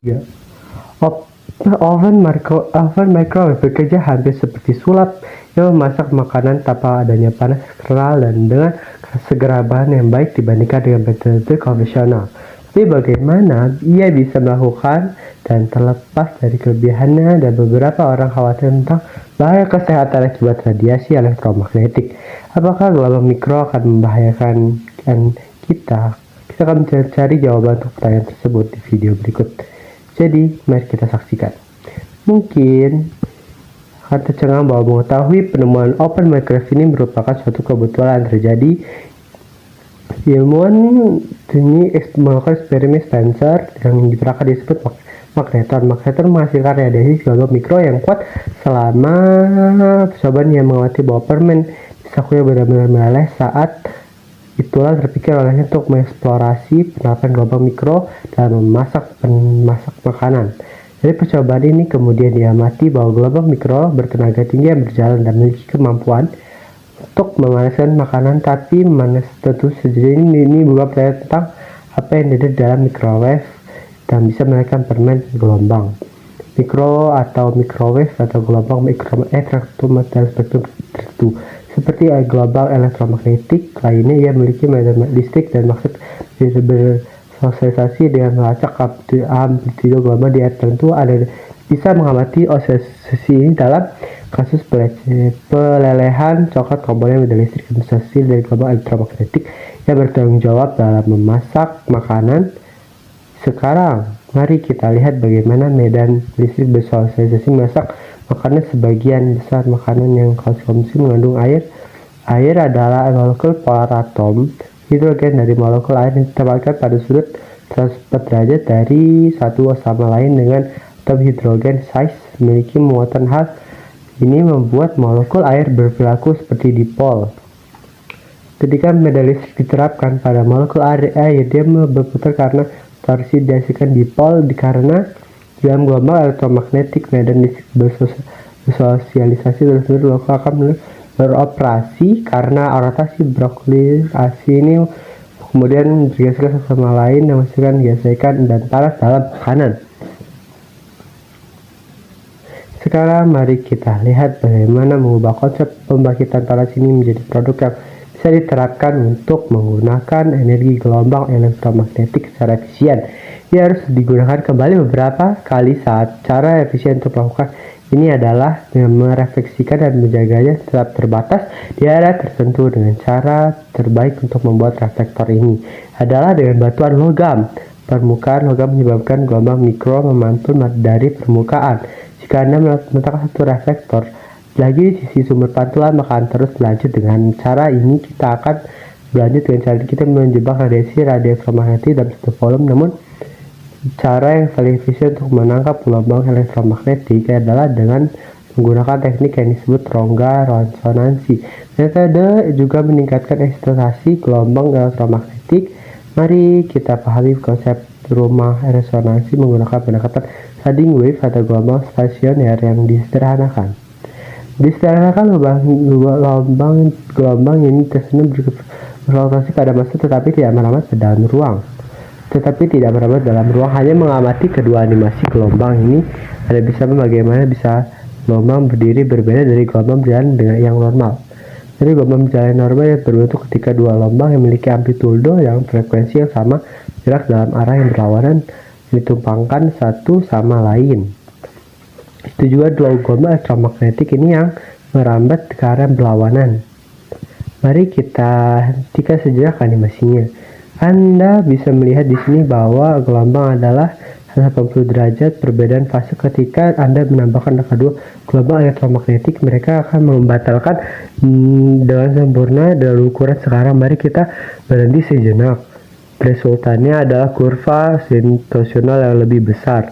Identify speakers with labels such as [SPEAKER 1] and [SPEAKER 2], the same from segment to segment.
[SPEAKER 1] Ya. Op- oven microwave bekerja hampir seperti sulap yang memasak makanan tanpa adanya panas eksternal dan dengan segera bahan yang baik dibandingkan dengan metode konvensional. Tapi bagaimana ia bisa melakukan dan terlepas dari kelebihannya dan beberapa orang khawatir tentang bahaya kesehatan akibat radiasi elektromagnetik. Apakah gelombang mikro akan membahayakan kita? Kita akan mencari jawaban untuk pertanyaan tersebut di video berikut. Jadi, mari kita saksikan. Mungkin akan tercengang bahwa mengetahui penemuan open microwave ini merupakan suatu kebetulan terjadi. Ilmuwan ini melakukan eksperimen sensor yang diperangkat disebut magneton. Magneton menghasilkan radiasi gelombang mikro yang kuat selama percobaan yang mengamati bahwa permen di sakunya benar-benar meleleh. Saat itulah terpikir olehnya untuk mengeksplorasi penerapan gelombang mikro dalam memasak makanan. Dari percobaan ini kemudian diamati bahwa gelombang mikro bertenaga tinggi yang berjalan dan memiliki kemampuan untuk memanaskan makanan, tapi tentu saja ini bukan pertanyaan tentang apa yang ada dalam microwave dan bisa menaikkan permen gelombang mikro atau microwave atau gelombang dalam spektrum tertentu. Seperti gelombang elektromagnetik lainnya, ia memiliki medan listrik dan maksud bersosialisasi dengan melacak amplitude gelombang di area tertentu. Ada bisa mengamati oscillasi ini dalam kasus pelelehan coklat komponen medan listrik investasi dari gelombang elektromagnetik yang bertanggung jawab dalam memasak makanan. Sekarang, mari kita lihat bagaimana medan listrik bersosialisasi memasak makanan. Sebagian besar makanan yang konsumsi mengandung air. Air adalah molekul polar atom hidrogen dari molekul air yang ditempatkan pada sudut 104 derajat dari satu sama lain dengan atom hidrogen size memiliki muatan. Hal ini membuat molekul air berperilaku seperti dipol. Ketika medan listrik diterapkan pada molekul air, dia berputar karena torsi dihasilkan dipol. Karena dalam gelombang elektromagnetik medan listrik bersosialisasi tersebut molekul akan beroperasi karena rotasi beroksidasi ini kemudian bergeser satu sama lain yang menghasilkan gesekan dan panas dalam makanan. Sekarang mari kita lihat bagaimana mengubah konsep pembangkitan panas ini menjadi produk yang bisa diterapkan untuk menggunakan energi gelombang elektromagnetik secara efisien. Ia harus digunakan kembali beberapa kali saat cara efisien untuk melakukan ini adalah dengan merefleksikan dan menjaganya tetap terbatas di area tertentu. Dengan cara terbaik untuk membuat reflektor ini adalah dengan batuan logam. Permukaan logam menyebabkan gelombang mikro memantul dari permukaan. Jika Anda meletakkan satu reflektor lagi di sisi sumber pantulan, maka akan terus berlanjut. Dengan cara ini kita akan berlanjut dengan cara kita menjebak radiasi elektromagnetik dalam satu volume. Namun cara yang paling efisien untuk menangkap gelombang elektromagnetik adalah dengan menggunakan teknik yang disebut rongga resonansi. Metode juga meningkatkan ekspektasi gelombang elektromagnetik. Mari kita pahami konsep rumah resonansi menggunakan pendekatan sliding wave atau gelombang stasioner yang disederhanakan. Gelombang ini tersenyum berrotasi pada masa tetapi tidak merambat ke dalam ruang. Hanya mengamati kedua animasi gelombang ini, Anda bisa bagaimana bisa gelombang berdiri berbeda dari gelombang berjalan dengan yang normal. Jadi gelombang berjalan normal yang terbentuk ketika dua gelombang yang memiliki amplitudo yang frekuensi yang sama bergerak dalam arah yang berlawanan ditumpangkan satu sama lain. Itu juga gelombang elektromagnetik ini yang merambat ke arah berlawanan. Mari kita hentikan sejenak animasinya. Anda bisa melihat di sini bahwa gelombang adalah 180 derajat perbedaan fase. Ketika Anda menambahkan kedua gelombang elektromagnetik, mereka akan membatalkan dengan sempurna dalam ukuran sekarang. Mari kita berhenti sejenak. Resultannya adalah kurva sinusoidal yang lebih besar.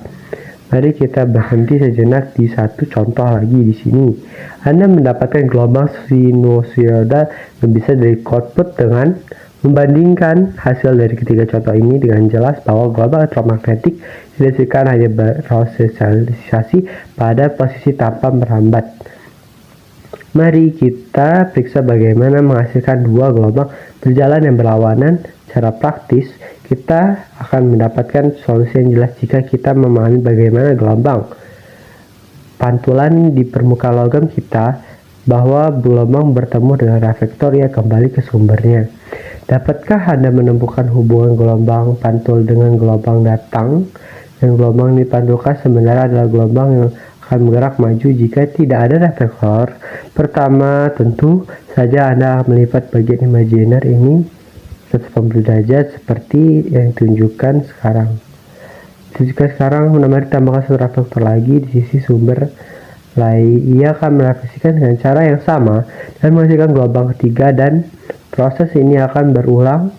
[SPEAKER 1] Mari kita berhenti sejenak di satu contoh lagi di sini. Anda mendapatkan gelombang sinusoidal yang bisa dari output. Dengan membandingkan hasil dari ketiga contoh ini, dengan jelas bahwa gelombang elektromagnetik dihasilkan hanya bersosialisasi pada posisi tanpa merambat. Mari kita periksa bagaimana menghasilkan dua gelombang berjalan yang berlawanan. Secara praktis, Kita akan mendapatkan solusi yang jelas jika kita memahami bagaimana gelombang pantulan di permukaan logam kita, bahwa gelombang bertemu dengan reflektor yang kembali ke sumbernya. Dapatkah Anda menemukan hubungan gelombang pantul dengan gelombang datang? Dan gelombang dipantulkan sebenarnya adalah gelombang yang akan bergerak maju jika tidak ada reflektor. Pertama, tentu saja Anda melipat bagian imajiner ini 180 derajat seperti yang ditunjukkan sekarang. Menambah ditambahkan satu reflektor lagi di sisi sumber lain. Ia akan merefleksikan dengan cara yang sama dan menghasilkan gelombang ketiga, dan proses ini akan berulang.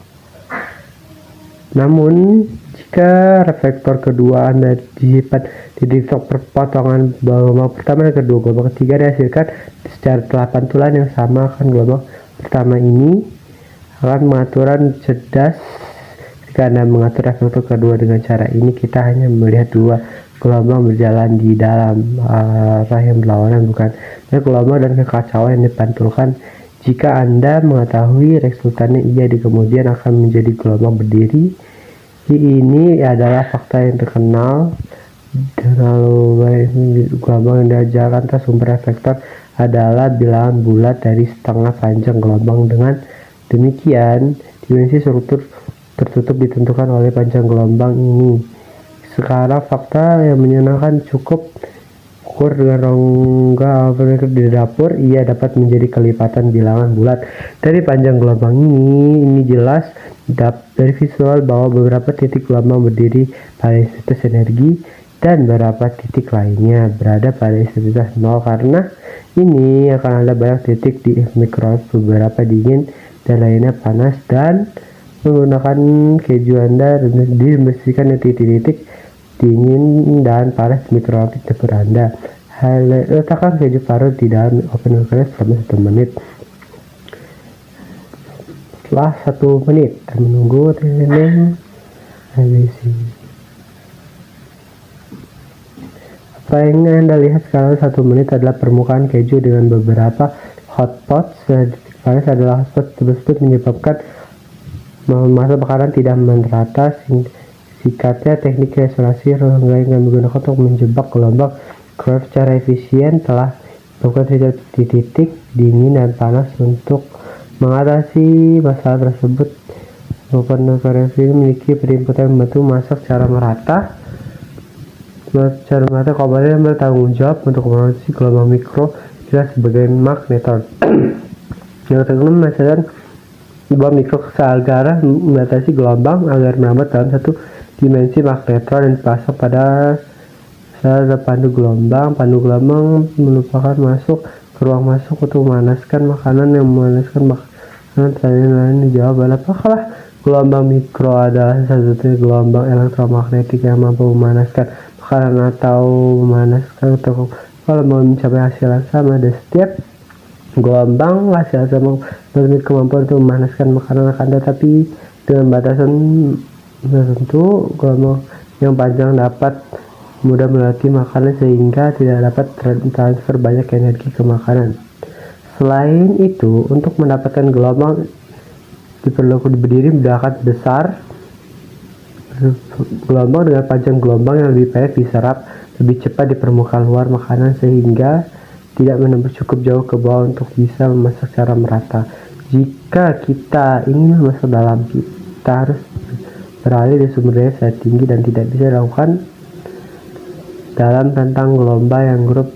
[SPEAKER 1] Namun, jika reflektor kedua Anda disimpan di titik perpotongan gelombang pertama dan kedua, gelombang ketiga dihasilkan secara telah pantulan yang sama akan gelombang pertama ini akan mengaturan cerdas. Jika Anda mengatur reflektor kedua dengan cara ini, kita hanya melihat dua gelombang berjalan di dalam arah yang berlawanan, bukan gelombang dan kekacauan yang dipantulkan. Jika Anda mengetahui resultannya, ia di kemudian akan menjadi gelombang berdiri. Ini adalah fakta yang terkenal. Gelombang yang diajarkan atas sumber reflektor adalah bilangan bulat dari setengah panjang gelombang. Dengan demikian, dimensi struktur tertutup ditentukan oleh panjang gelombang ini. Sekarang fakta yang menyenangkan, cukup ukur dengan rongga di dapur, ia dapat menjadi kelipatan bilangan bulat dari panjang gelombang ini. Ini jelas dari visual bahwa beberapa titik gelombang berdiri pada intensitas energi dan beberapa titik lainnya berada pada intensitas 0. Karena ini akan ada banyak titik di mikrowave, beberapa dingin dan lainnya panas, dan menggunakan keju Anda dibersihkan di titik-titik dingin dan panas mikrowave dapur Anda. Letakkan keju parut di dalam oven microwave selama 1 menit. Setelah 1 menit, dan menunggu apa yang Anda lihat sekarang 1 menit adalah permukaan keju dengan beberapa hot spots. Titik panas adalah hot spot tersebut menyebabkan masa makanan tidak merata. Singkatnya, teknik restorasi rongga yang digunakan untuk menjebak gelombang mikrowave secara efisien telah dilakukan di titik dingin dan panas. Untuk mengatasi masalah tersebut, oven microwave memiliki perinputan membantu masak secara merata. Komponen yang bertanggung jawab untuk memproduksi gelombang mikro jelas sebagai magnetron. Yang terkenal menghasilkan sebuah mikro seagar membatasi gelombang agar merambat dalam satu dimensi magnetron dan dipasang pada salah pandu gelombang. Pandu gelombang merupakan masuk ke ruang masuk untuk memanaskan makanan. Yang memanaskan makanan pertanyaan lain dijawab, apakah gelombang mikro adalah satu-satunya gelombang elektromagnetik yang mampu memanaskan makanan atau memanaskan atau kalau mau mencapai hasil yang sama. Dan setiap gelombang hasil sama memiliki kemampuan untuk memanaskan makanan, akan tetapi dengan batasan tertentu. Gelombang yang panjang dapat mudah melatih makanan sehingga tidak dapat transfer banyak energi ke makanan. Selain itu, untuk mendapatkan gelombang diperlukan berdiri bedakan besar. Gelombang dengan panjang gelombang yang lebih pendek diserap lebih cepat di permukaan luar makanan sehingga tidak menembus cukup jauh ke bawah untuk bisa memasak secara merata. Jika kita ingin memasak dalam, kita harus beralih dari sumber daya sangat tinggi dan tidak bisa dilakukan dalam tentang gelombang yang grup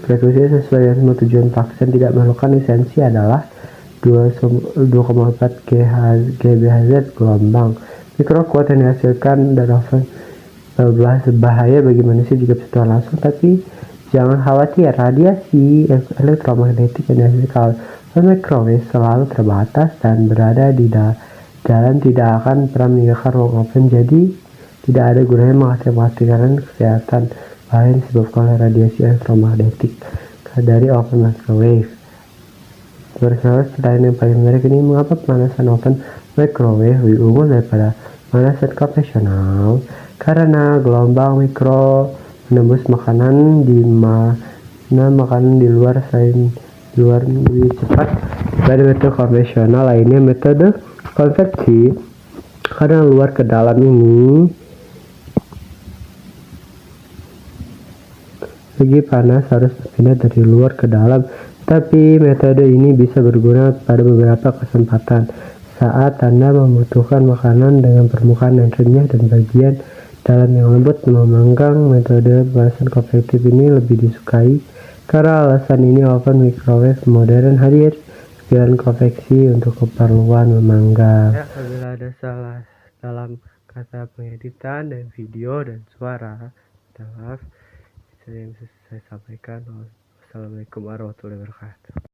[SPEAKER 1] frekuensi sesuai dengan semua tujuan vaksin. Tidak memerlukan lisensi adalah 2,4 GHz gelombang mikro kuat yang dihasilkan dan oven berbahaya bagi manusia jika bersentuhan langsung. Tapi jangan khawatir, radiasi elektromagnetik yang dihasilkan oleh microwave selalu terbatas dan berada di dalam tidak akan pernah meninggalkan ruang oven. Jadi tidak ada gunanya mengkhawatirkan kesehatan bahaya disebabkan oleh radiasi elektromagnetik dari oven microwave. Bersama pertanyaan yang paling menarik ini, mengapa pemanasan oven microwave lebih unggul daripada pemanasan konvensional? Karena gelombang mikro menembus makanan di mana makanan di luar lebih cepat dari metode konvensional lainnya. Metode konveksi Karena luar ke dalam ini lagi panas, harus berpindah dari luar ke dalam. Tapi metode ini bisa berguna pada beberapa kesempatan saat Anda membutuhkan makanan dengan permukaan yang renyah dan bagian dalam yang lembut. Memanggang metode pemanasan konvektif ini lebih disukai. Karena alasan ini, oven microwave modern hadir sebagai konveksi untuk keperluan memanggang. Ya, apabila ada salah dalam kata pengeditan dan video dan suara, maaf, itu yang bisa saya sampaikan. Wassalamualaikum warahmatullahi wabarakatuh.